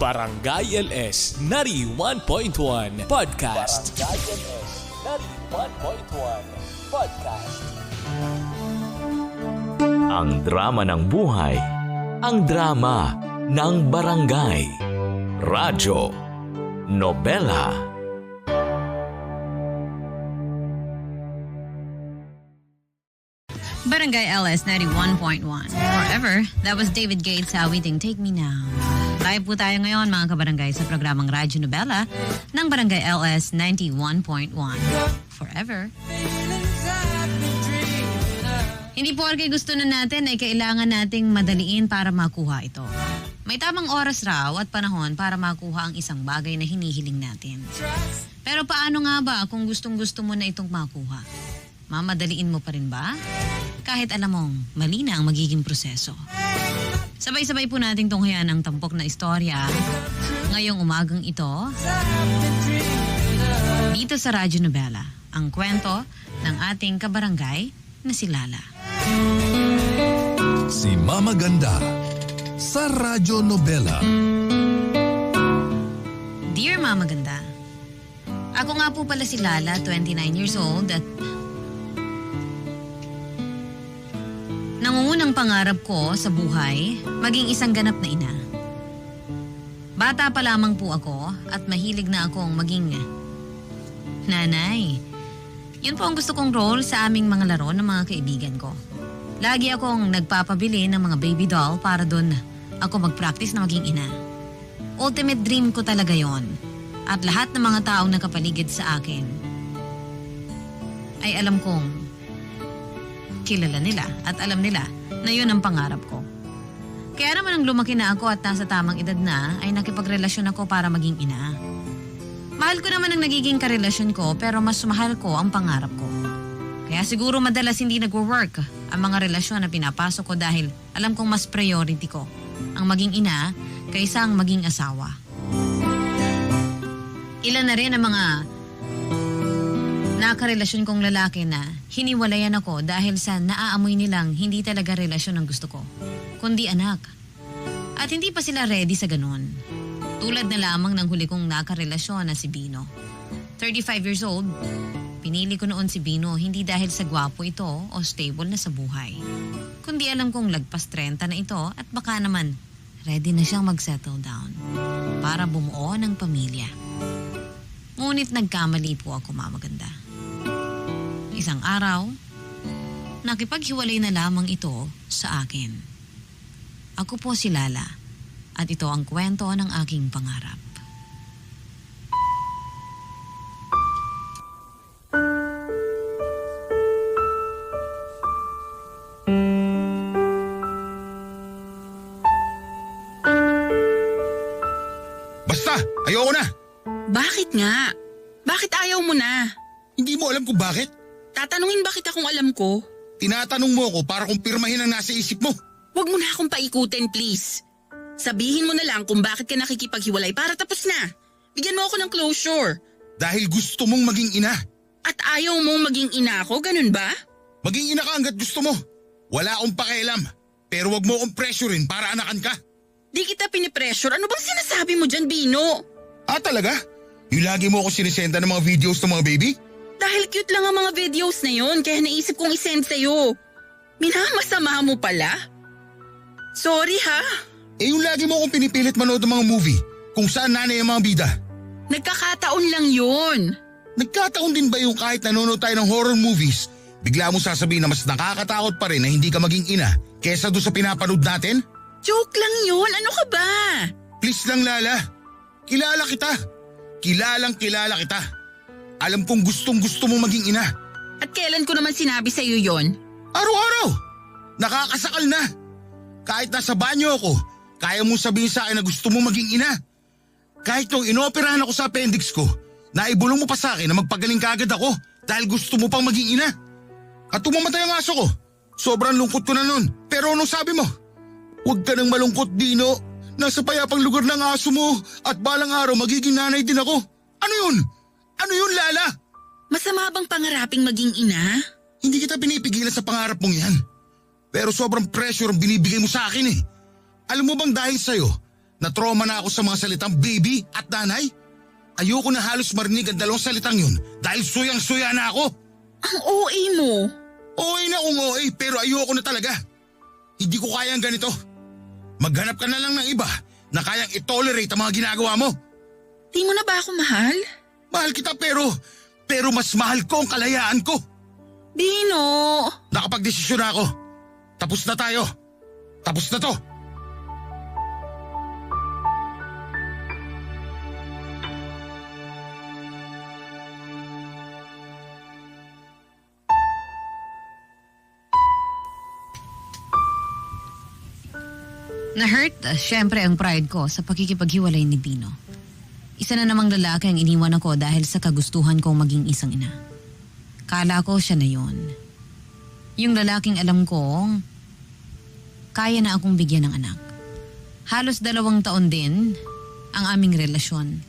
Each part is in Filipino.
Barangay LS 91.1 Podcast. Barangay LS 91.1 Podcast. Ang drama ng buhay, ang drama ng barangay. Radyo, nobela. Barangay LS 91.1. Forever, that was David Gates awiting Take Me Now. Live po tayo ngayon mga kabarangay sa programang Radyo Nobela ng Barangay LS 91.1. Forever. Hindi porke gusto na natin ay kailangan nating madaliin para makuha ito. May tamang oras raw at panahon para makuha ang isang bagay na hinihiling natin. Pero paano nga ba kung gustong-gusto mo na itong makuha? Mamadaliin mo pa rin ba? Kahit alam mong mali na ang magiging proseso. Sabay-sabay po nating tunghayan ang tampok na istorya ngayong umagang ito dito sa Radyo Nobela, ang kwento ng ating kabarangay na si Lala. Si Mama Ganda sa Radyo Nobela. Dear Mama Ganda, ako nga po pala si Lala, 29 years old at nangungunang pangarap ko sa buhay, maging isang ganap na ina. Bata pa lamang po ako at mahilig na akong maging nanay. Yun po ang gusto kong role sa aming mga laro ng mga kaibigan ko. Lagi akong nagpapabili ng mga baby doll para doon ako mag-practice na maging ina. Ultimate dream ko talaga yon. At lahat ng mga taong nakapaligid sa akin ay alam kong kilala nila at alam nila na yun ang pangarap ko. Kaya naman nang lumaki na ako at nasa tamang edad na ay nakipagrelasyon ako para maging ina. Mahal ko naman ang nagiging karelasyon ko pero mas mahal ko ang pangarap ko. Kaya siguro madalas hindi nagwo-work ang mga relasyon na pinapasok ko dahil alam kong mas priority ko ang maging ina kaysa ang maging asawa. Ilan na rin ang mga nakarelasyon kong lalaki na hiniwalayan ako dahil sa naaamoy nilang hindi talaga relasyon ang gusto ko, kundi anak. At hindi pa sila ready sa ganun. Tulad na lamang ng huli kong nakarelasyon na si Bino. 35 years old, pinili ko noon si Bino hindi dahil sa gwapo ito o stable na sa buhay. Kundi alam kong lagpas 30 na ito at baka naman ready na siyang mag-settle down para bumuo ng pamilya. Ngunit nagkamali po ako, Mama Ganda. Isang araw, nakipaghiwalay na lamang ito sa akin. Ako po si Lala at ito ang kwento ng aking pangarap. Basta! Ayoko na! Bakit nga? Bakit ayaw mo na? Hindi mo alam kung bakit? Tatanungin ba kita kung alam ko? Tinatanong mo ako para kumpirmahin ang nasa isip mo. Huwag mo na akong paikutin, please. Sabihin mo na lang kung bakit ka nakikipaghiwalay para tapos na. Bigyan mo ako ng closure. Dahil gusto mong maging ina. At ayaw mong maging ina ako, ganun ba? Maging ina ka hanggat gusto mo. Wala akong pakialam. Pero wag mo akong pressurein para anakan ka. Di kita pinipressure. Ano bang sinasabi mo dyan, Bino? Ah, talaga? Yung lagi mo ako sinisenda ng mga videos ng mga baby? Dahil cute lang ang mga videos na yon, kaya naisip kong isend sa'yo. Minamasama mo pala? Sorry ha? Eh yung lagi mo akong pinipilit manood ng mga movie kung saan nanay ang mga bida. Nagkakataon lang yun. Nagkataon din ba yung kahit nanonood tayo ng horror movies, bigla mo sasabihin na mas nakakatakot pa rin na hindi ka maging ina kesa doon sa pinapanood natin? Joke lang yun, ano ka ba? Please lang Lala, kilala kita. Kilala kita. Alam kong gustong-gusto mong maging ina. At kailan ko naman sinabi sa'yo yon? Araw-araw! Nakakasakal na. Kahit nasa banyo ako, kaya mong sabihin sa akin na gusto mong maging ina. Kahit nung inoperahan ako sa appendix ko, naibulong mo pa sa akin na magpagaling kaagad ako dahil gusto mo pang maging ina. At tumamatay ang aso ko. Sobrang lungkot ko na nun. Pero anong sabi mo? Huwag ka nang malungkot, Dino. Nasa payapang lugar ng aso mo at balang araw magiging nanay din ako. Ano yun? Ano yun, Lala? Masama bang pangaraping maging ina? Hindi kita pinipigilan sa pangarap mong yan. Pero sobrang pressure ang binibigay mo sa akin eh. Alam mo bang dahil sa'yo, Na-trauma na ako sa mga salitang baby at nanay. Ayoko na halos marinig ang dalawang salitang yun dahil suyang-suya na ako. Ang OA mo. OA na kung OA pero ayoko na talaga. Hindi ko kayang ganito. Maghanap ka na lang ng iba na kayang i-tolerate ang mga ginagawa mo. Di mo na ba ako mahal? Mahal kita pero mas mahal ko ang kalayaan ko. Bino! Nakapag-desisyon na ako. Tapos na tayo. Tapos na to. Na-hurt, syempre ang pride ko sa pakikipaghiwalay ni Bino. Isa na namang lalaki ang iniwan ako dahil sa kagustuhan kong maging isang ina. Kala ko siya na yon. Yung lalaking alam kong kaya na akong bigyan ng anak. Halos 2 taon din ang aming relasyon.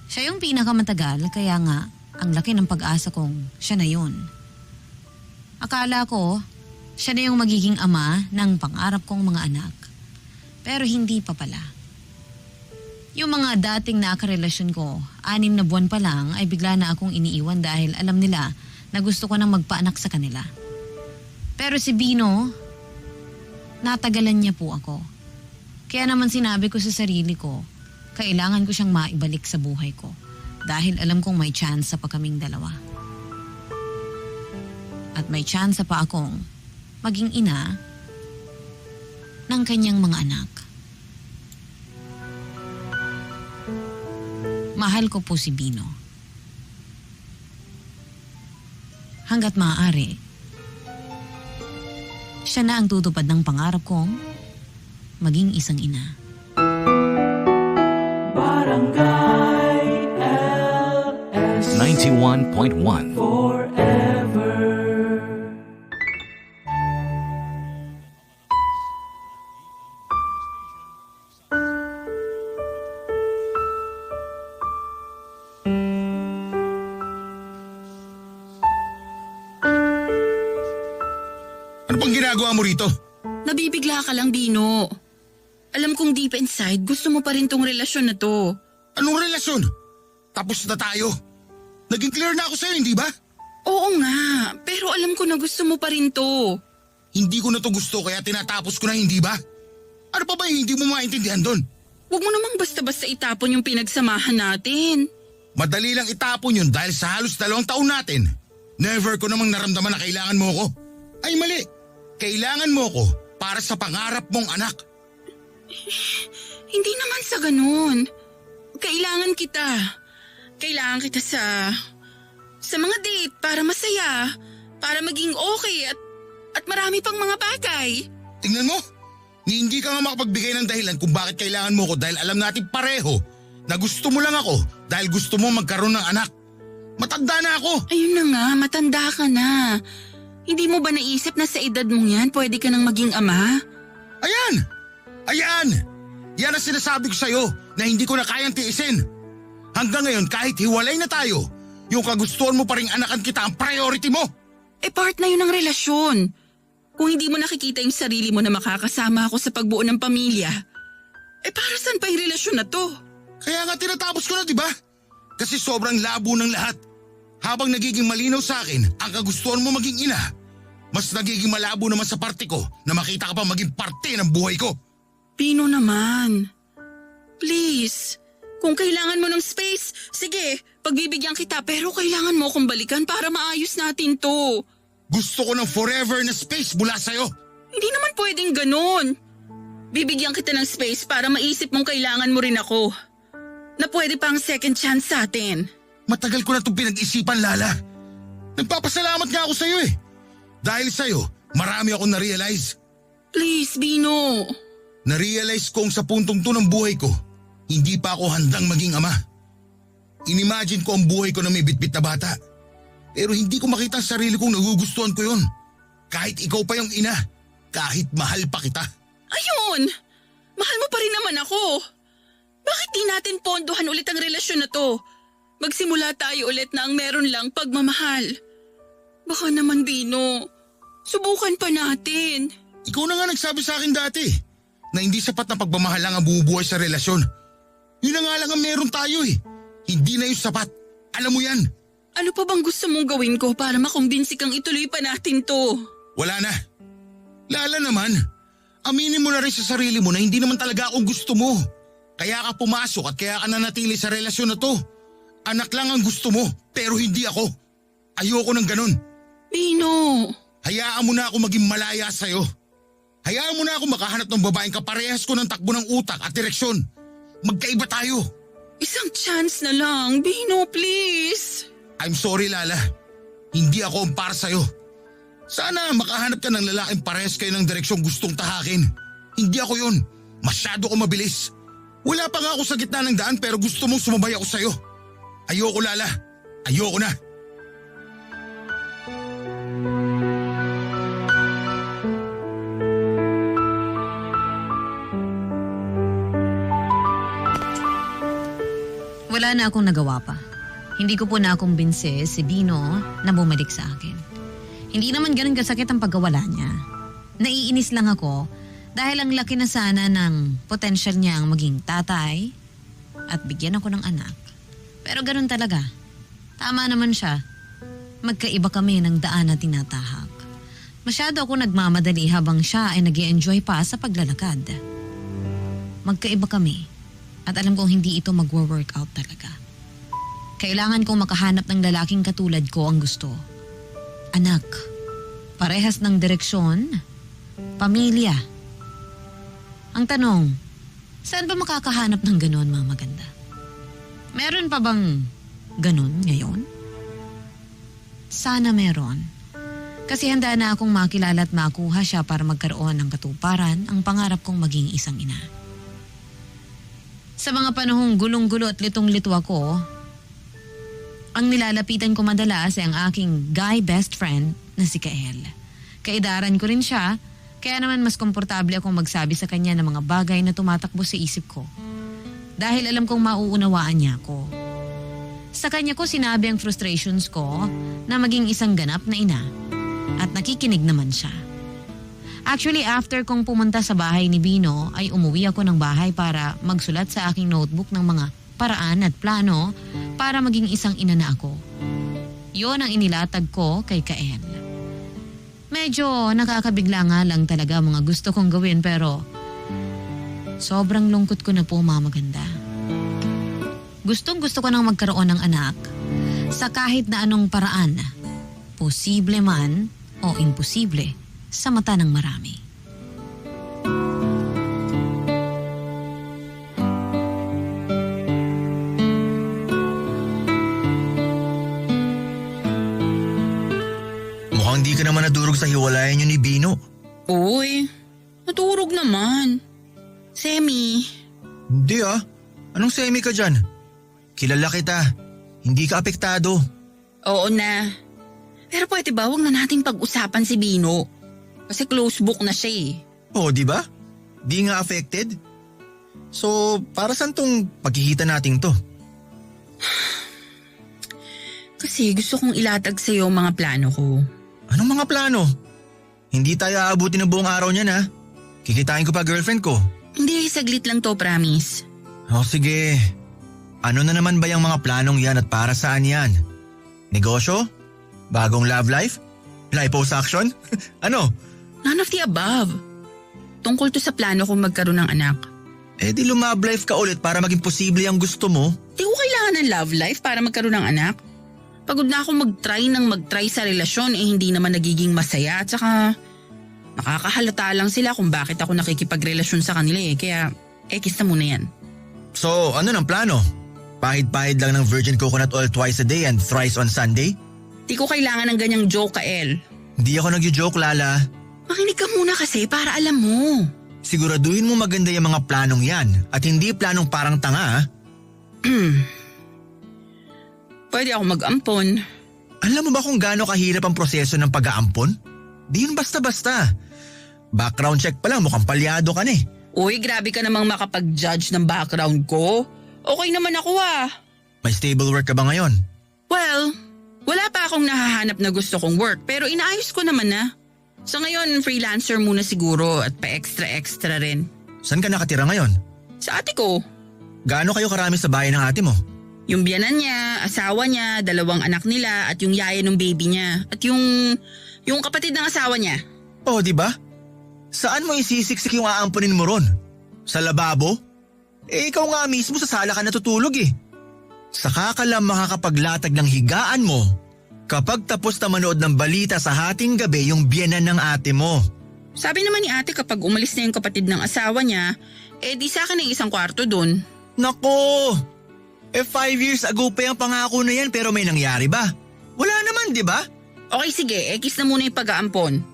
Siya yung pinakamatagal kaya nga ang laki ng pag-asa kong siya na yon. Akala ko siya na yung magiging ama ng pangarap kong mga anak. Pero hindi pa pala. Yung mga dating nakarelasyon ko, 6 na buwan pa lang ay bigla na akong iniiwan dahil alam nila na gusto ko nang magpaanak sa kanila. Pero si Bino, natagalan niya po ako. Kaya naman sinabi ko sa sarili ko, kailangan ko siyang maibalik sa buhay ko dahil alam kong may chance pa kaming dalawa. At may chance pa akong maging ina ng kanyang mga anak. Mahal ko po si Bino. Hanggat maaari, siya na ang tutupad ng pangarap kong maging isang ina. Barangay LS 91.1 Ano pang ginagawa mo rito? Nabibigla ka lang, Bino. Alam kong deep inside, gusto mo pa rin tong relasyon na to. Anong relasyon? Tapos na tayo. Naging clear na ako sa'yo, hindi ba? Oo nga, pero alam ko na gusto mo pa rin to. Hindi ko na to gusto kaya tinatapos ko na, hindi ba? Ano pa ba yung hindi mo maintindihan doon? Huwag mo namang basta-basta itapon yung pinagsamahan natin. Madali lang itapon yun dahil sa halos 2 taon natin. Never ko namang naramdaman na kailangan mo ko. Ay mali, kailangan mo ko para sa pangarap mong anak. Hindi naman sa ganun. Kailangan kita. Kailangan kita sa mga date para masaya, para maging okay at marami pang mga bagay. Tingnan mo, hindi ka nga makapagbigay ng dahilan kung bakit kailangan mo ko dahil alam natin pareho na gusto mo lang ako dahil gusto mo magkaroon ng anak. Matanda na ako. Ayun na nga, matanda ka na. Hindi mo ba naisip na sa edad mong yan, pwede ka nang maging ama? Ayan! Ayan! Yan ang sinasabi ko sa'yo na hindi ko na kayang tiisin. Hanggang ngayon kahit hiwalay na tayo, yung kagustuhan mo pa ring anakan kita ang priority mo. Part na yun ng relasyon. Kung hindi mo nakikita yung sarili mo na makakasama ako sa pagbuo ng pamilya, para saan pa yung relasyon na to? Kaya nga tinatapos ko na, di ba? Kasi sobrang labo ng lahat. Habang nagiging malinaw sa akin ang kagustuhan mo maging ina, mas nagiging malabo naman sa parte ko na makita ka pa maging parte ng buhay ko. Pino naman. Please, kung kailangan mo ng space, sige, pagbibigyan kita pero kailangan mo akong balikan para maayos natin to. Gusto ko ng forever na space mula sa'yo. Hindi naman pwedeng ganun. Bibigyan kita ng space para maisip mong kailangan mo rin ako. Na pwede pang second chance sa atin. Matagal ko na itong pinag-isipan, Lala. Nagpapasalamat nga ako sa'yo eh. Dahil sa'yo, marami akong na-realize. Please, Bino. Na-realize kong sa puntong to ng buhay ko, hindi pa ako handang maging ama. Inimagine ko ang buhay ko na may bitbit na bata. Pero hindi ko makita ang sarili kong nagugustuhan ko yun. Kahit ikaw pa yung ina, kahit mahal pa kita. Ayun! Mahal mo pa rin naman ako. Bakit di natin pondohan ulit ang relasyon na to? Magsimula tayo ulit na ang meron lang pagmamahal. Baka naman, Bino. Subukan pa natin. Ikaw na nga nagsabi sa akin dati Na hindi sapat na pagmamahal lang ang bumubuhay sa relasyon. Yun na nga lang ang meron tayo eh. Hindi na yung sapat. Alam mo yan. Ano pa bang gusto mong gawin ko para makumbinsi kang ituloy pa natin to? Wala na. Lala naman, aminin mo na rin sa sarili mo na hindi naman talaga ako gusto mo. Kaya ka pumasok at kaya ka nanatili sa relasyon na to. Anak lang ang gusto mo, pero hindi ako. Ayoko ng ganun. Bino. Hayaan mo na ako maging malaya sa'yo. Hayaan mo na ako makahanap ng babaeng kaparehas ko ng takbo ng utak at direksyon. Magkaiba tayo. Isang chance na lang. Bino, please. I'm sorry, Lala. Hindi ako ang para sa'yo. Sana makahanap ka ng lalaking parehas kayo ng direksyong gustong tahakin. Hindi ako yun. Masyado ko mabilis. Wala pa nga ako sa gitna ng daan pero gusto mong sumabay ako sa'yo. Ayoko, Lala. Ayoko na. Wala na akong nagawa pa. Hindi ko po nakumbinse si Bino na bumalik sa akin. Hindi naman ganun kasakit ang pagkawala niya. Naiinis lang ako dahil ang laki na sana ng potential niyang maging tatay at bigyan ako ng anak. Pero ganun talaga. Tama naman siya. Magkaiba kami ng daan na tinatahak. Masyado ako nagmamadali habang siya ay nag-i-enjoy pa sa paglalakad. Magkaiba kami at alam kong hindi ito mag-workout talaga. Kailangan kong makahanap ng lalaking katulad ko ang gusto. Anak, parehas ng direksyon, pamilya. Ang tanong, saan ba makakahanap ng ganon, mga maganda? Meron pa bang ganon ngayon? Sana meron. Kasi handa na akong makilala at makuha siya para magkaroon ng katuparan ang pangarap kong maging isang ina. Sa mga panahong gulong-gulo at litong-lito ako, ang nilalapitan ko madalas ay ang aking guy best friend na si Kael. Kaidaran ko rin siya, kaya naman mas komportable akong magsabi sa kanya ng mga bagay na tumatakbo sa isip ko. Dahil alam kong mauunawaan niya ako. Sa kanya ko sinabi ang frustrations ko na maging isang ganap na ina. At nakikinig naman siya. Actually, after kong pumunta sa bahay ni Bino, ay umuwi ako ng bahay para magsulat sa aking notebook ng mga paraan at plano para maging isang ina na ako. Yon ang inilatag ko kay Kael. Medyo nakakabigla nga lang talaga mga gusto kong gawin pero sobrang lungkot ko na po, mga maganda. Gustong gusto ko nang magkaroon ng anak sa kahit na anong paraan, posible man o imposible sa mata ng marami. Mukhang di ka naman nadurog sa hiwalayan niyo ni Bino. Uy, naturog naman. Semi. Hindi ah. Anong semi ka dyan? Kilala kita. Hindi ka apektado. Oo na. Pero pwede ba huwag na natin pag-usapan si Bino? Kasi close book na siya eh. Oo, di ba? Di nga affected. So, para saan tong pagkikita nating to? Kasi gusto kong ilatag sa'yo ang mga plano ko. Anong mga plano? Hindi tayo aabutin ng buong araw niyan ha. Kikitain ko pa girlfriend ko. Hindi, saglit lang to, promise. O sige. Ano na naman ba yung mga planong yan at para saan yan? Negosyo? Bagong love life? Liposuction? Ano? None of the above. Tungkol to sa plano kong magkaroon ng anak. Eh di lumab life ka ulit para maging posible ang gusto mo. Di ko kailangan ng love life para magkaroon ng anak. Pagod na ako mag-try sa relasyon eh hindi naman nagiging masaya at saka nakakahalata lang sila kung bakit ako nakikipagrelasyon sa kanila eh. Kaya ekis na muna yan. So ano ng plano? Pahid-pahid lang ng virgin coconut oil twice a day and thrice on Sunday? Di ko kailangan ng ganyang joke, Kael. Hindi ako nagjo-joke, Lala. Makinig ka muna kasi para alam mo. Siguraduhin mo maganda yung mga planong yan at hindi planong parang tanga ha? Pwede ako mag-ampon. Alam mo ba kung gaano kahirap ang proseso ng pag-aampon? Di yun basta-basta. Background check pa lang mukhang palyado ka na eh. Uy, grabe ka namang makapag-judge ng background ko. Okay naman ako ah. May stable work ka ba ngayon? Well, wala pa akong nahahanap na gusto kong work pero inaayos ko naman na. Sa ngayon, freelancer muna siguro at pa-extra-extra rin. Saan ka nakatira ngayon? Sa ate ko. Gaano kayo karami sa bahay ng ate mo? Yung biyanan niya, asawa niya, 2 anak nila at yung yaya ng baby niya. At yung kapatid ng asawa niya. Oh, di ba? Saan mo isisiksik yung aampunin mo ron? Sa lababo? Ikaw nga mismo sa sala ka natutulog eh. Saka ka lang makakapaglatag ng higaan mo kapag tapos na manood ng balita sa hating gabi yung biyanan ng ate mo. Sabi naman ni ate kapag umalis na yung kapatid ng asawa niya, di sa akin ang isang kwarto dun. Nako! 5 years ago pa yung pangako na yan pero may nangyari ba? Wala naman, di ba? Okay sige, kiss na muna yung pag-aampon.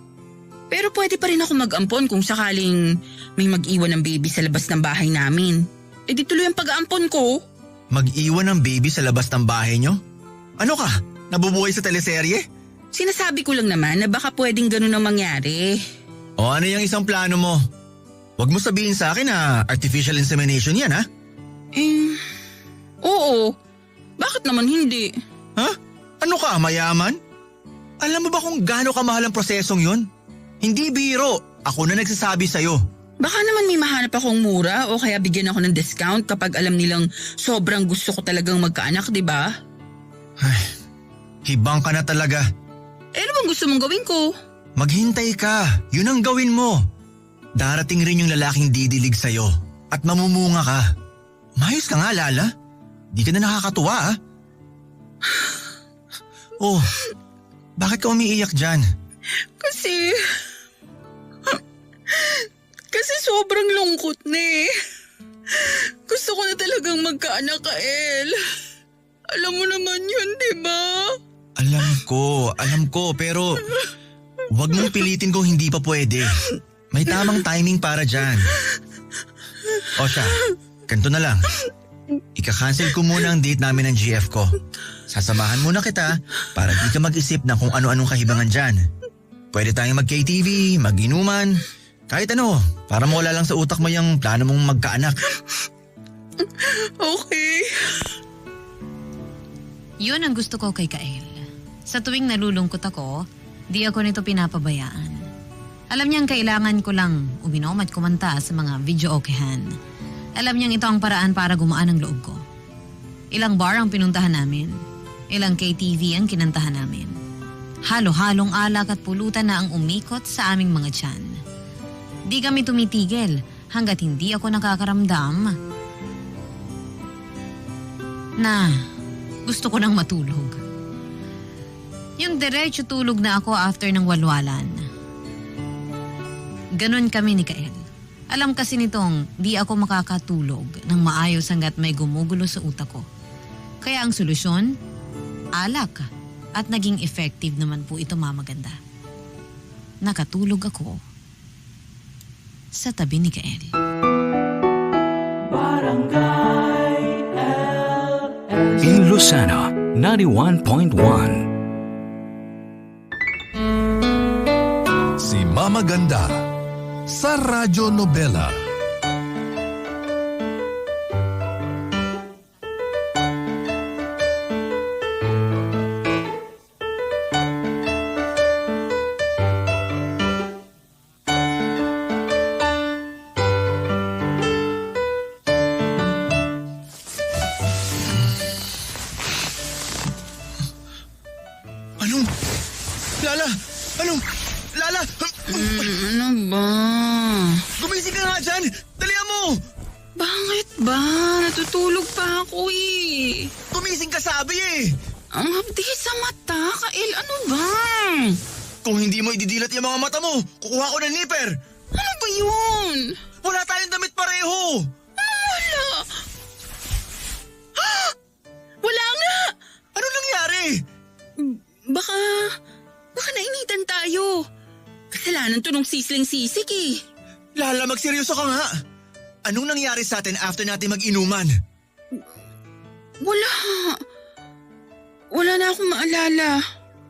Pero pwede pa rin ako mag-ampon kung sakaling may mag-iwan ng baby sa labas ng bahay namin. Di tuloy ang pag-aampon ko. Mag-iwan ng baby sa labas ng bahay nyo? Ano ka? Nabubuhay sa teleserye? Sinasabi ko lang naman na baka pwedeng ganun ang mangyari. O ano yung isang plano mo? Huwag mo sabihin sa akin na artificial insemination yan ha? Oo. Bakit naman hindi? Ha? Ano ka, mayaman? Alam mo ba kung gaano kamahal ang prosesong yun? Hindi biro. Ako na nagsasabi sa'yo. Baka naman may mahanap akong mura o kaya bigyan ako ng discount kapag alam nilang sobrang gusto ko talagang magkaanak, di ba? Ay, hibang ka na talaga. Ano bang gusto mong gawin ko? Maghintay ka. Yun ang gawin mo. Darating rin yung lalaking didilig sa'yo at mamumunga ka. Mayos ka nga, Lala. Di ka na nakakatuwa, ah. Oh, bakit ka umiiyak dyan? Kasi sobrang lungkot na eh. Gusto ko na talagang magkaanak, El. Alam mo naman yun, di ba? Alam ko, pero wag mong pilitin kung hindi pa pwede. May tamang timing para dyan. O siya, ganito na lang. Ika-cancel ko muna ang date namin ng GF ko. Sasamahan muna kita para di ka mag-isip ng kung ano-anong kahibangan dyan. Pwede tayong mag-KTV, mag-inuman, kahit ano, para mawala lang sa utak mo yung plano mong magkaanak. Okay. Yun ang gusto ko kay Kael. Sa tuwing nalulungkot ako, di ako nito pinapabayaan. Alam niyang kailangan ko lang uminom at kumanta sa mga video-okehan. Alam niyang ito ang paraan para gumaan ang loob ko. Ilang bar ang pinuntahan namin. Ilang KTV ang kinantahan namin. Halo-halong alak at pulutan na ang umikot sa aming mga tiyan. Di kami tumitigil hanggat hindi ako nakakaramdam na gusto ko nang matulog. Yung diretso tulog na ako after ng walwalan. Ganon kami ni Kael. Alam kasi nitong di ako makakatulog ng maayos hanggat may gumugulo sa utak ko. Kaya ang solusyon, alak. At naging effective naman po ito, Mama Ganda. Nakatulog ako sa tabi ni Kael. Barangay LS. In Lucena, 91.1. Si Mama Ganda sa Radyo Nobela. Lala! Ano ba? Gumising ka nga dyan! Dalihan mo! Bakit ba? Natutulog pa ako eh. Gumising ka sabi eh! Ang hapdi sa mata, Kael. Ano ba? Kung hindi mo ididilat yung mga mata mo, kukuha ko ng nipper! Ano ba yun? Wala tayong damit pareho! Wala. Wala nga! Ano nangyari? Baka nainitan tayo. Kasalanan to nung sisling sisik eh. Lala, magseryoso ka nga. Anong nangyari sa atin after natin mag-inuman? Wala na akong maalala.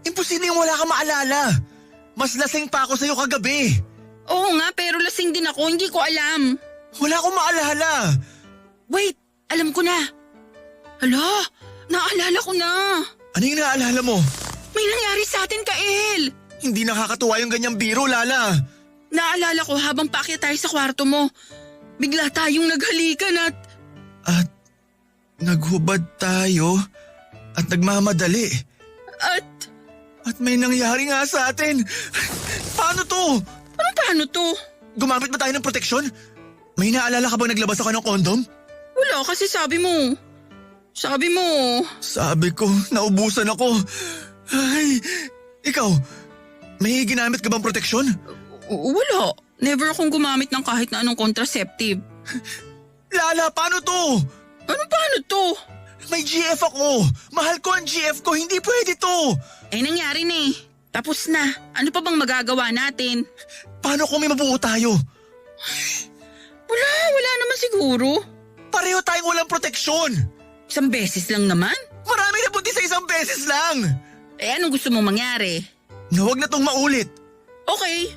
Imposible yung wala kang maalala. Mas lasing pa ako sa'yo kagabi. Oo nga, pero lasing din ako. Hindi ko alam. Wala akong maalala. Wait, alam ko na. Hala, naalala ko na. Ano yung naalala mo? May nangyari sa atin, Kael. Hindi nakakatuwa yung ganyang biro, Lala. Naalala ko habang paakyat tayo sa kwarto mo. Bigla tayong naghalikan At naghubad tayo at nagmamadali. At may nangyari nga sa atin. Paano to? Paano to? Gumamit ba tayo ng proteksyon? May naalala ka bang naglabas ako ng kondom? Wala kasi sabi mo. Sabi ko, naubusan ako. Ay, ikaw, may ginamit ka bang proteksyon? Wala. Never akong gumamit ng kahit na anong contraceptive. Lala, paano to? Paano to? May GF ako. Mahal ko ang GF ko, hindi pwede to. Nangyari na eh. Tapos na. Ano pa bang magagawa natin? Paano kung may mabuo tayo? Wala naman siguro. Pareho tayong walang proteksyon. Isang beses lang naman. Marami na buti sa isang beses lang. Anong gusto mong mangyari? Na huwag na tong maulit. Okay.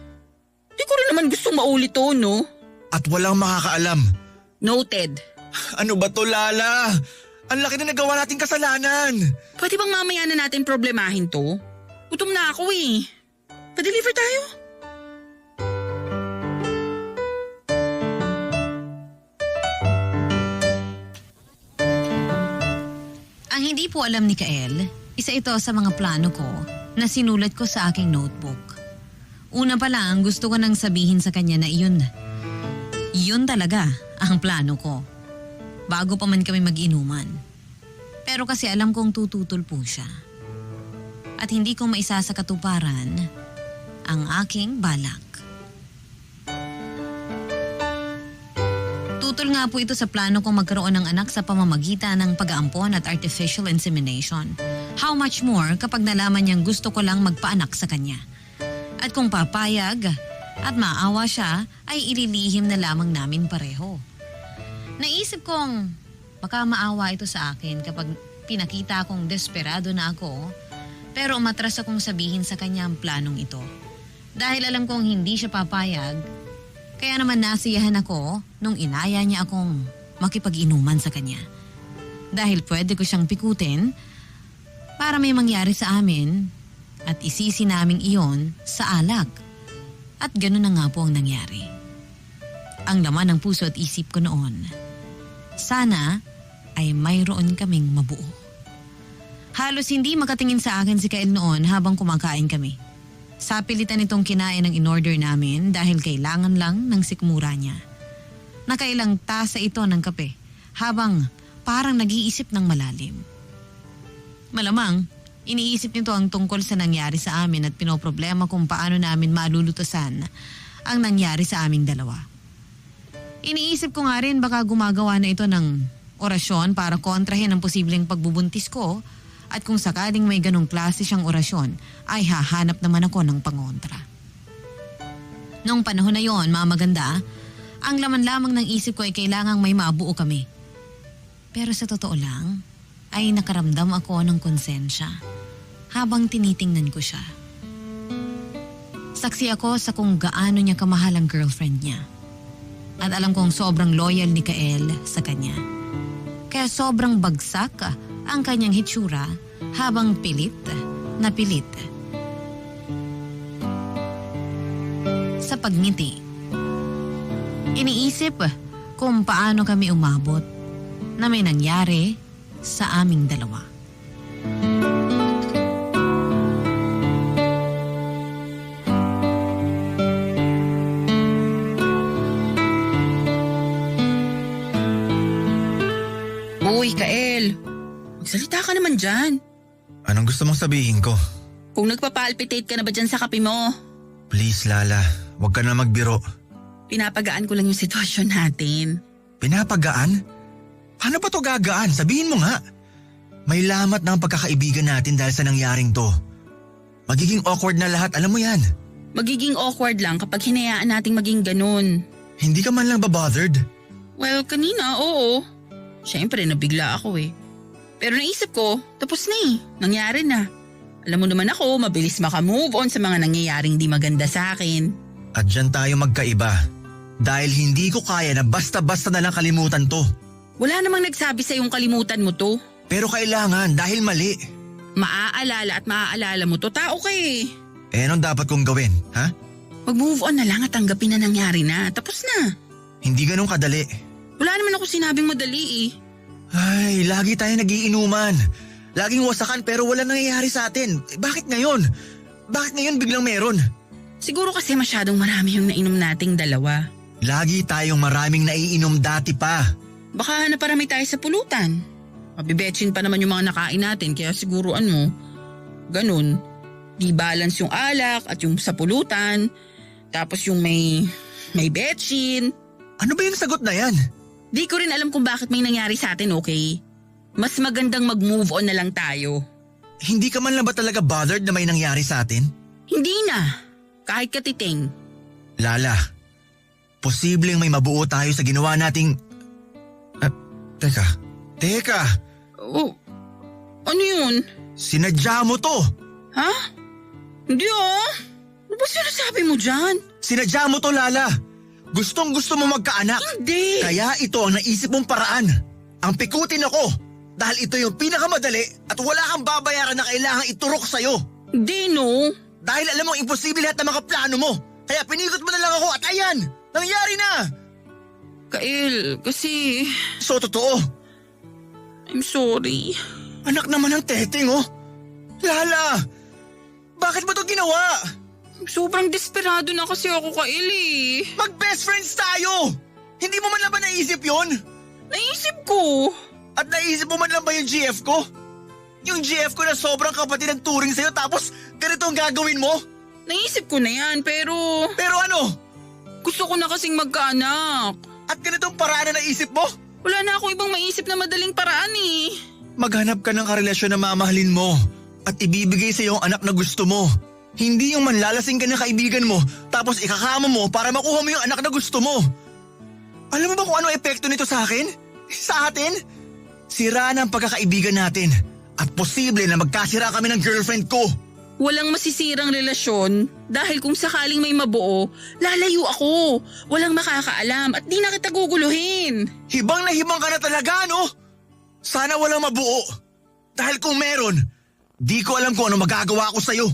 Di ko rin naman gustong maulit to, no? At walang makakaalam. Noted. Ano ba to, Lala? Ang laki na nagawa nating kasalanan. Pwede bang mamaya na natin problemahin to? Gutom na ako eh. Pa-deliver tayo? Ang hindi po alam ni Kael, isa ito sa mga plano ko na sinulat ko sa aking notebook. Una pa lang, gusto ko nang sabihin sa kanya na yun talaga ang plano ko. Bago pa man kami mag-inuman. Pero kasi alam kong tututol po siya. At hindi ko maisa sa katuparan ang aking balak. Tutol nga po ito sa plano kong magkaroon ng anak sa pamamagitan ng pag-aampon at artificial insemination. How much more kapag nalaman niyang gusto ko lang magpaanak sa kanya. At kung papayag at maawa siya, ay ililihim na lamang namin pareho. Naisip kong baka maawa ito sa akin kapag pinakita akong desperado na ako, pero umatras akong sabihin sa kanya ang planong ito. Dahil alam kong hindi siya papayag, kaya naman nasiyahan ako nung inaya niya akong makipag-inuman sa kanya. Dahil pwede ko siyang pikutin para may mangyari sa amin at isisi naming iyon sa alak. At gano'n na nga po ang nangyari. Ang laman ng puso at isip ko noon, sana ay mayroon kaming mabuo. Halos hindi makatingin sa akin si Kael noon habang kumakain kami. Sapilitan itong kinain ng in-order namin dahil kailangan lang ng sikmura niya. Nakailang tasa ito ng kape habang parang nag-iisip ng malalim. Malamang, iniisip nito ang tungkol sa nangyari sa amin at pinoproblema kung paano namin malulutusan ang nangyari sa aming dalawa. Iniisip ko nga rin baka gumagawa na ito ng orasyon para kontrahin ang posibleng pagbubuntis ko at kung sakaling may ganong klase siyang orasyon ay hahanap naman ako ng pangontra. Noong panahon na yon, mga maganda, ang laman lamang ng isip ko ay kailangang may mabuo kami. Pero sa totoo lang, ay nakaramdam ako ng konsensya habang tinitingnan ko siya. Saksi ako sa kung gaano niya kamahal ang girlfriend niya. At alam kong sobrang loyal ni Kael sa kanya. Kaya sobrang bagsak ang kanyang hitsura habang pilit na pilit. Sa pagngiti, iniisip kung paano kami umabot na may nangyari sa aming dalawa. Uy, Kael. Magsalita ka naman dyan. Anong gusto mong sabihin ko? Kung nagpapalpitate ka na ba dyan sa kape mo? Please, Lala, huwag ka na magbiro. Pinapagaan ko lang yung sitwasyon natin. Pinapagaan? Paano ba to gagaan? Sabihin mo nga. May lamat na ang pagkakaibigan natin dahil sa nangyaring to. Magiging awkward na lahat, alam mo yan. Magiging awkward lang kapag hinayaan nating maging ganun. Hindi ka man lang ba-bothered? Well, kanina, oo. Siyempre, nabigla ako eh. Pero naisip ko, tapos na eh. Nangyari na. Alam mo naman ako, mabilis makamove on sa mga nangyayaring di maganda sa akin. At dyan tayo magkaiba. Dahil hindi ko kaya na basta-basta na lang kalimutan to. Wala namang nagsabi sa yung kalimutan mo to. Pero kailangan dahil mali. Maaalala at maaalala mo to, tao ka eh. Eh anong dapat kong gawin, ha? Mag-move on na lang at tanggapin na nangyari na. Tapos na. Hindi ganun kadali. Wala naman ako sinabing madali eh. Ay, lagi tayo nagiinuman. Laging wasakan pero wala nangyayari sa atin. Bakit ngayon? Bakit ngayon biglang meron? Siguro kasi masyadong marami yung nainom nating dalawa. Lagi tayong maraming naiinom dati pa. Baka naparami tayo sa pulutan. Mabibetsin pa naman yung mga nakain natin kaya siguro ganun. Di balance yung alak at yung sa pulutan. Tapos yung may betsin. Ano ba yung sagot na yan? Di ko rin alam kung bakit may nangyari sa atin, okay? Mas magandang mag-move on na lang tayo. Hindi ka man lang ba talaga bothered na may nangyari sa atin? Hindi na. Kahit katiting. Lala, posibleng may mabuo tayo sa ginawa nating… Teka. Oh, ano yun? Sinadya mo to! Ha? Hindi Ano ba sinasabi mo dyan? Sinadya mo to, Lala! Gustong gusto mo magkaanak. Hindi! Kaya ito ang naisip mong paraan. Ang pikutin ako. Dahil ito yung pinakamadali at wala kang babayaran na kailangang iturok sa'yo. Hindi, no? Dahil alam mo imposible lahat ng mga plano mo. Kaya pinikot mo na lang ako at ayan! Nangyari na! Kael, kasi… So totoo. I'm sorry. Anak naman ng teteng, oh. Lala! Bakit mo to ginawa? Sobrang desperado na kasi ako, Kael eh. Mag-best friends tayo! Hindi mo man lang ba naisip yun? Naisip ko. At naisip mo man lang ba yung GF ko? Yung GF ko na sobrang kapatid ng turing sa'yo tapos ganito ang gagawin mo? Naisip ko na yan, pero… Pero ano? Gusto ko na kasing magkaanak. At ganitong paraan na naisip mo? Wala na ako ibang maisip na madaling paraan eh. Maghanap ka ng karelasyon na mamahalin mo at ibibigay sa iyo ang anak na gusto mo. Hindi yung manlalasing ka ng kaibigan mo tapos ikakama mo para makuha mo yung anak na gusto mo. Alam mo ba kung ano epekto nito sa akin? Sa atin? Sira na ang pagkakaibigan natin at posible na magkasira kami ng girlfriend ko. Walang masisirang relasyon dahil kung sakaling may mabuo, lalayo ako. Walang makakaalam at di na kita guguluhin. Hibang na hibang ka na talaga, no? Sana walang mabuo. Dahil kung meron, di ko alam kung ano magagawa ko sa'yo.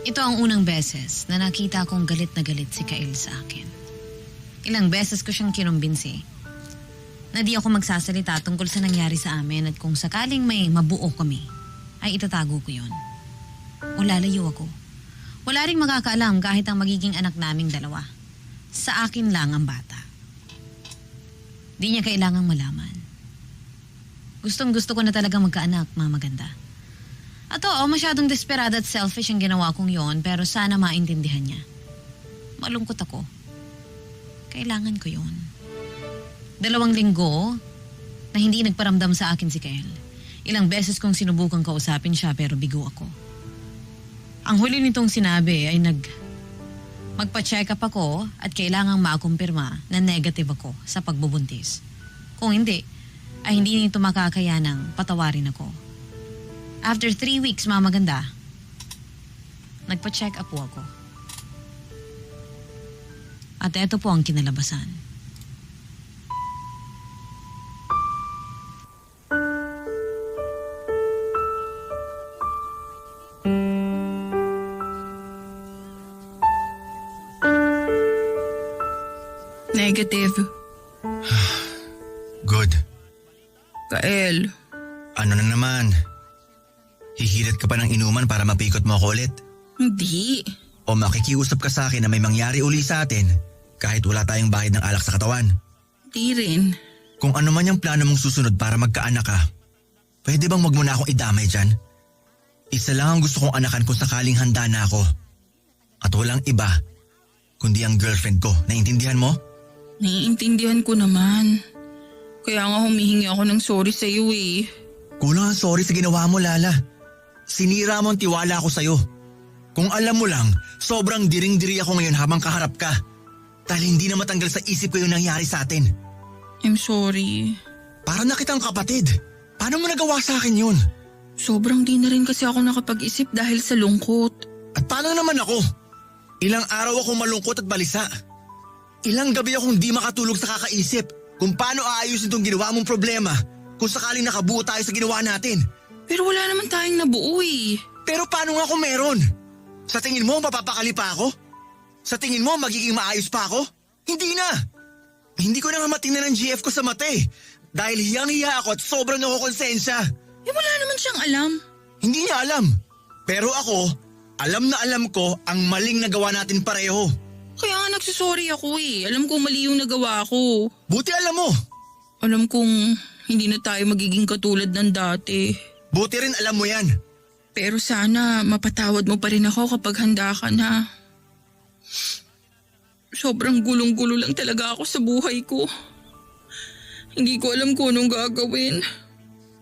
Ito ang unang beses na nakita kong galit na galit si Kael sa akin. Ilang beses ko siyang kinumbinsi na di ako magsasalita tungkol sa nangyari sa amin at kung sakaling may mabuo kami, ay itatago ko yon. O lalayo ako. Wala ring makakaalam kahit ang magiging anak naming dalawa. Sa akin lang ang bata. Di niya kailangang malaman. Gustong gusto ko na talagang magkaanak, mga maganda. At oo, masyadong desperado at selfish ang ginawa kong yon pero sana maintindihan niya. Malungkot ako. Kailangan ko yon. 2 linggo na hindi nagparamdam sa akin si Kael. Ilang beses kong sinubukang kausapin siya pero bigo ako. Ang huli nitong sinabi ay magpa-check up ako at kailangang makumpirma na negative ako sa pagbubuntis. Kung hindi, ay hindi nito makakayanang patawarin ako. After 3 weeks, mga maganda, nagpa-check up po ako. At eto po ang kinalabasan. Negative. Good. Kael, Ano na naman? Hihirit ka pa ng inuman para mapikot mo ako ulit? hindi. O makikiusap ka sa akin na may mangyari uli sa atin kahit wala tayong bahid ng alak sa katawan? Di rin. Kung ano man yung plano mong susunod para magkaanak ka, pwede bang wag mo na akong idamay dyan? Isa lang ang gusto kong anakan kung sakaling handa na ako. At walang iba, kundi ang girlfriend ko. Naintindihan mo? Naiintindihan ko naman. Kaya nga humihingi ako ng sorry sa iyo eh. Kulang ang sorry sa ginawa mo, Lala. Sinira mo ang tiwala ko sa'yo. Kung alam mo lang, sobrang diring-diri ako ngayon habang kaharap ka. Dahil hindi na matanggal sa isip ko yung nangyari sa atin. I'm sorry. Para na kitang kapatid. Paano mo nagawa sa akin yun? Sobrang di na rin kasi ako nakapag-isip dahil sa lungkot. At paano naman ako? Ilang araw akong malungkot at balisa. Ilang gabi akong di makatulog sa kakaisip. kung paano aayusin itong ginawa mong problema kung sakaling nakabuo tayo sa ginawa natin. Pero wala naman tayong nabuo eh. Pero paano nga kung meron? Sa tingin mo mapapakali pa ako? Sa tingin mo magiging maayos pa ako? Hindi na! Hindi ko na nga matingnan ang GF ko sa mata eh. Dahil hiyang-hiya ako at sobrang nakukonsensya. Eh wala naman siyang alam. Hindi niya alam. Pero ako, alam na alam ko ang maling nagawa natin pareho. Kaya nga nagsusorry ako eh. Alam kong mali yung nagawa ko. Buti alam mo. Alam kong hindi na tayo magiging katulad ng dati. Buti rin alam mo yan. Pero sana mapatawad mo pa rin ako kapag handa ka na. Sobrang gulong-gulo lang talaga ako sa buhay ko. Hindi ko alam kung anong gagawin.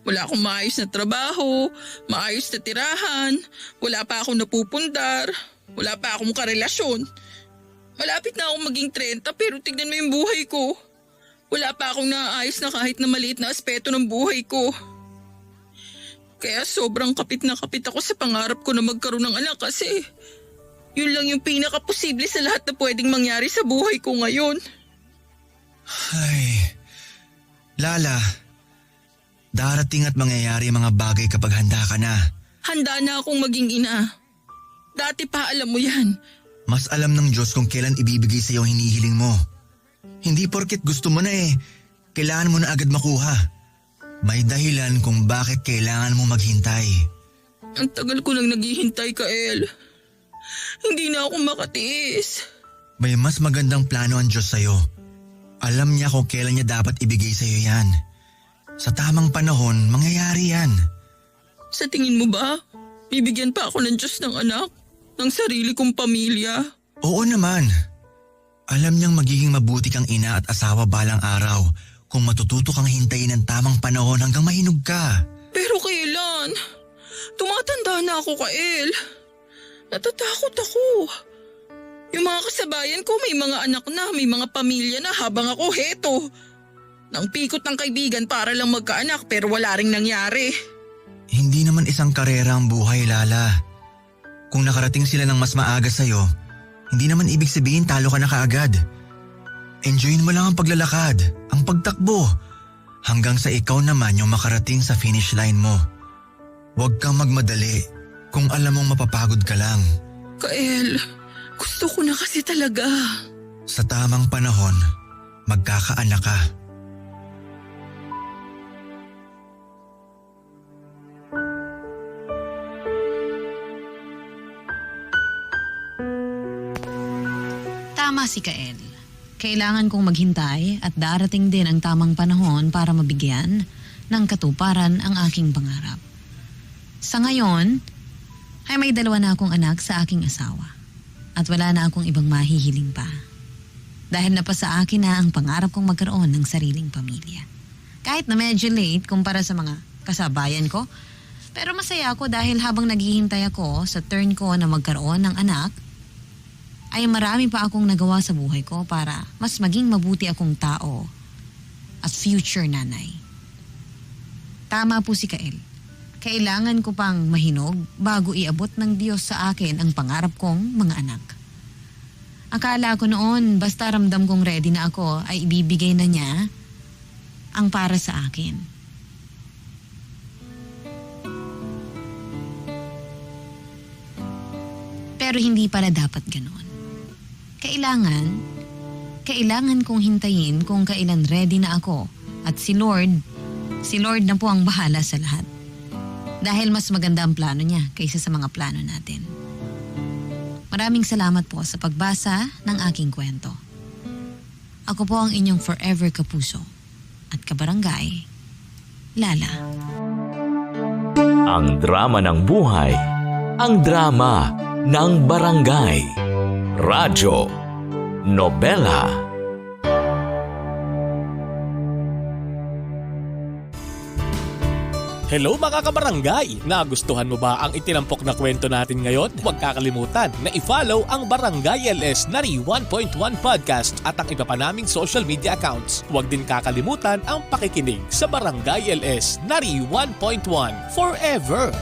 Wala akong maayos na trabaho, maayos na tirahan, wala pa akong napupundar, wala pa akong karelasyon. Malapit na akong maging 30 pero tignan mo yung buhay ko. Wala pa akong naayos na kahit na maliit na aspeto ng buhay ko. Kaya sobrang kapit na kapit ako sa pangarap ko na magkaroon ng anak kasi yun lang yung pinaka-posible sa lahat na pwedeng mangyari sa buhay ko ngayon. Ay, Lala, darating at mangyayari mga bagay kapag handa ka na. Handa na akong maging ina. Dati pa alam mo yan. Mas alam ng Diyos kung kailan ibibigay sa iyo ang hinihiling mo. Hindi porket gusto mo na kailangan mo na agad makuha. May dahilan kung bakit kailangan mo maghintay. Ang tagal ko nang naghihintay, Kael. Hindi na ako makatiis. May mas magandang plano ang Diyos sa'yo. Alam niya kung kailan niya dapat ibigay sa'yo yan. Sa tamang panahon, mangyayari yan. Sa tingin mo ba, bibigyan pa ako ng Diyos ng anak? Ng sarili kong pamilya? Oo naman. Alam niyang magiging mabuti kang ina at asawa balang araw kung matututo kang hintayin ng tamang panahon hanggang mahinog ka. Pero kailan? Tumatanda na ako, Kael. Natatakot ako. Yung mga kasabayan ko may mga anak na, may mga pamilya na habang ako heto. Nang pikot ng kaibigan para lang magkaanak pero wala ring nangyari. Hindi naman isang karera ang buhay, Lala. Kung nakarating sila ng mas maaga sa'yo, hindi naman ibig sabihin talo ka na kaagad. Enjoyin mo lang ang paglalakad, ang pagtakbo, hanggang sa ikaw naman yung makarating sa finish line mo. Huwag kang magmadali kung alam mong mapapagod ka lang. Kael, gusto ko na kasi talaga. Sa tamang panahon, magkakaanak ka. Tama si Kael. Kailangan kong maghintay at darating din ang tamang panahon para mabigyan ng katuparan ang aking pangarap. Sa ngayon, ay may 2 na akong anak sa aking asawa at wala na akong ibang mahihiling pa. Dahil napasa akin na ang pangarap kong magkaroon ng sariling pamilya. Kahit na medyo late kumpara sa mga kasabayan ko, pero masaya ako dahil habang naghihintay ako sa turn ko na magkaroon ng anak, ay marami pa akong nagawa sa buhay ko para mas maging mabuti akong tao at future nanay. Tama po si Kael. Kailangan ko pang mahinog bago iabot ng Diyos sa akin ang pangarap kong mga anak. Akala ko noon basta ramdam kong ready na ako ay ibibigay na niya ang para sa akin. Pero hindi pala dapat ganon. Kailangan kong hintayin kung kailan ready na ako at si Lord na po ang bahala sa lahat. Dahil mas maganda ang plano niya kaysa sa mga plano natin. Maraming salamat po sa pagbasa ng aking kwento. Ako po ang inyong forever kapuso at kabarangay, Lala. Ang drama ng buhay, ang drama ng barangay. Radyo, nobela. Hello mga kabarangay! Nagustuhan mo ba ang itinampok na kwento natin ngayon? Huwag kakalimutan na i-follow ang Barangay LS Nari 1.1 Podcast at ang iba pa naming social media accounts. Huwag din kakalimutan ang pakikinig sa Barangay LS Nari 1.1 Forever!